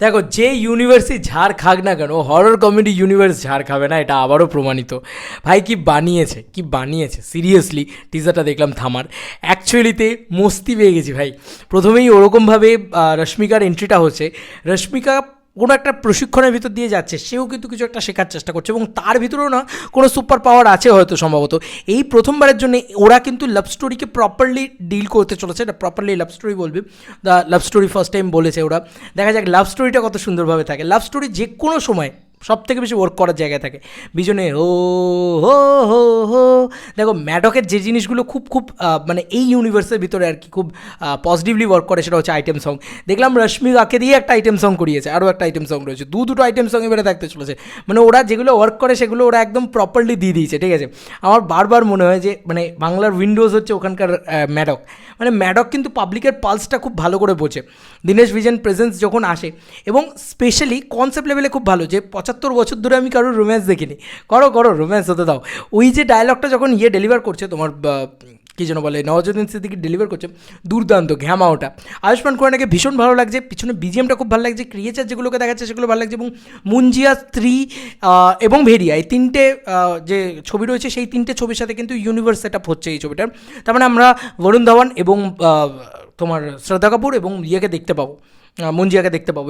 দেখো, যে ইউনিভার্সই ঝাড় খাক না কেন, হরর কমেডি ইউনিভার্স ঝাড় খাবে না, এটা আবারও প্রমাণিত। ভাই কি বানিয়েছে, কি বানিয়েছে সিরিয়াসলি। টিজারটা দেখলাম থামার, অ্যাকচুয়ালিতে মস্তি পেয়ে গেছি ভাই। প্রথমেই ওরকমভাবে রশ্মিকার এন্ট্রিটা হচ্ছে। রশ্মিকা কোনো একটা প্রশিক্ষণের ভিতর দিয়ে যাচ্ছে, সেও কিন্তু কিছু একটা শেখার চেষ্টা করছে, এবং তার ভিতরেও না কোনো সুপার পাওয়ার আছে হয়তো সম্ভবত। এই প্রথমবারের জন্য ওরা কিন্তু লাভ স্টোরিকে প্রপারলি ডিল করতে চলেছে, এটা প্রপারলি লাভ স্টোরি বলবে। The love story first time বলেছে ওরা। দেখা যাক লাভ স্টোরিটা কত সুন্দরভাবে থাকে। লাভ স্টোরি যে কোনো সময় সব থেকে বেশি ওয়ার্ক করার জায়গায় থাকে বিজনে ও হো হো হো। দেখো ম্যাডকের যে জিনিসগুলো খুব খুব মানে এই ইউনিভার্সের ভিতরে আর কি খুব পজিটিভলি ওয়ার্ক করে, সেটা হচ্ছে আইটেম সং। দেখলাম রশ্মিকাকে দিয়ে একটা আইটেম সং করিয়েছে, আরও একটা আইটেম সং রয়েছে, দুটো আইটেম সং এবারে থাকতে চলেছে। মানে ওরা যেগুলো ওয়ার্ক করে সেগুলো ওরা একদম প্রপারলি দিয়ে দিয়েছে, ঠিক আছে। আমার বারবার মনে হয় যে মানে বাংলার উইন্ডোজ হচ্ছে ওখানকার ম্যাডক। মানে ম্যাডক কিন্তু পাবলিকের পালসটা খুব ভালো করে বোঝে। দীনেশ বিজন প্রেজেন্স যখন আসে, এবং স্পেশালি কনসেপ্ট লেভেলে খুব ভালো, যে 75 বছর ধরে আমি কারোর রোম্যান্স দেখিনি, করো রোম্যান্স হতে দাও। ওই যে ডায়লগটা যখন ডেলিভার করছে তোমার কী যেন বলে, নওয়াজুদ্দিন সিদ্দিকী ডেলিভার করছে, দুর্দান্ত ঘ্যামা ওটা। আয়ুষ্মান খুরানাকে ভীষণ ভালো লাগছে, পিছনে বিজিএমটা খুব ভালো লাগছে, ক্রিয়েচার যেগুলোকে দেখাচ্ছে সেগুলো ভালো লাগছে, এবং মুঞ্জিয়া স্ত্রী এবং ভেরিয়া, এই তিনটে যে ছবি রয়েছে সেই তিনটে ছবির সাথে কিন্তু ইউনিভার্স সেট আপ হচ্ছে এই ছবিটার। তার মানে আমরা বরুণ ধাওয়ান এবং তোমার শ্রদ্ধা কাপুর এবং ইয়েকে দেখতে পাবো, মঞ্জিয়াকে দেখতে পাবো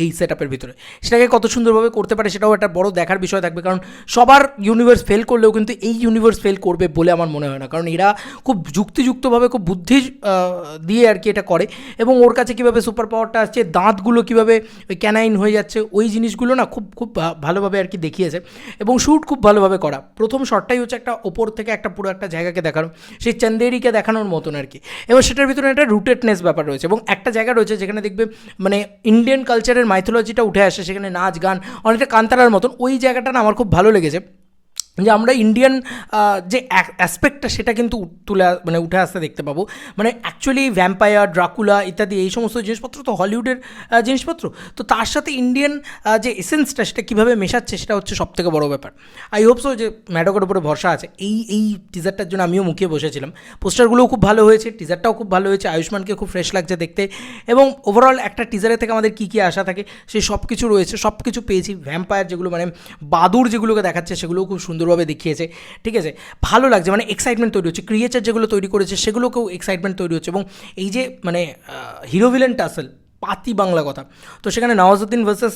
এই সেট আপের ভিতরে। সেটাকে কত সুন্দরভাবে করতে পারে সেটাও একটা বড় দেখার বিষয় থাকবে, কারণ সবার ইউনিভার্স ফেল করলেও কিন্তু এই ইউনিভার্স ফেল করবে বলে আমার মনে হয় না, কারণ এরা খুব যুক্তিযুক্তভাবে খুব বুদ্ধি দিয়ে আর কি এটা করে। এবং ওর কাছে কীভাবে সুপার পাওয়ারটা আসছে, দাঁতগুলো কীভাবে ওই ক্যানাইন হয়ে যাচ্ছে, ওই জিনিসগুলো না খুব খুব ভালোভাবে আর কি দেখিয়েছে, এবং শ্যুট খুব ভালোভাবে করা। প্রথম শটটাই হচ্ছে একটা ওপর থেকে একটা পুরো একটা জায়গাকে দেখানো, সেই চন্দেরিকে দেখানোর মতন আর কি। এবং সেটার ভিতরে একটা রুটেডনেস ব্যাপার রয়েছে, এবং একটা জায়গা রয়েছে যেখানে দেখবে মানে ইন্ডিয়ান কালচারের মাইথোলজিটা উঠে আসে, সেখানে নাচ গান অনেকটা কান্তারার মতন। ওই জায়গাটা না আমার খুব ভালো লেগেছে, যে আমরা ইন্ডিয়ান যে অ্যাসপেক্টটা সেটা কিন্তু মানে উঠে আসতে দেখতে পাবো। মানে অ্যাকচুয়ালি ভ্যাম্পায়ার, ড্রাকুলা ইত্যাদি এই সমস্ত জিনিসপত্র তো হলিউডের জিনিসপত্র, তো তার সাথে ইন্ডিয়ান যে এসেন্সটা সেটা কীভাবে মেশাচ্ছে সেটা হচ্ছে সবথেকে বড় ব্যাপার। আই হোপ সো যে ম্যাডকের উপরে ভরসা আছে। এই টিজারটার জন্য আমিও মুখিয়ে বসেছিলাম। পোস্টারগুলোও খুব ভালো হয়েছে, টিজারটাও খুব ভালো হয়েছে, আয়ুষ্মানকে খুব ফ্রেশ লাগছে দেখতে, এবং ওভারঅল একটা টিজারের থেকে আমাদের কী কী আশা থাকে সেই সব কিছু রয়েছে, সব কিছু পেয়েছি। ভ্যাম্পায়ার যেগুলো মানে বাদুর যেগুলোকে দেখাচ্ছে সেগুলোও খুব সুন্দরভাবে দেখিয়েছে, ঠিক আছে, ভালো লাগছে। মানে এক্সাইটমেন্ট তৈরি হচ্ছে, ক্রিয়েচার যেগুলো তৈরি করেছে সেগুলোকেও এক্সাইটমেন্ট তৈরি হচ্ছে, এবং এই যে মানে হিরো ভিলেন টাসেল, পাতি বাংলা কথা, তো সেখানে নওয়াজুদ্দিন ভার্সেস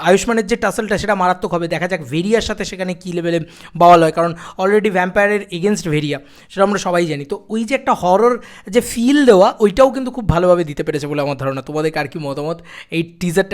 আয়ুষ্মানের যে টাসেলটা সেটা মারাত্মক হবে। দেখা যাক ভেরিয়ার সাথে সেখানে কী লেভেলে বাওয়াল হয়, কারণ অলরেডি ভ্যাম্পায়ারের এগেনস্ট ভেরিয়া, সেটা আমরা সবাই জানি। তো ওই যে একটা হরর যে ফিল দেওয়া, ওইটাও কিন্তু খুব ভালোভাবে দিতে পেরেছে বলে আমার ধারণা। তোমাদের আর কি মতামত এই টিজারটা?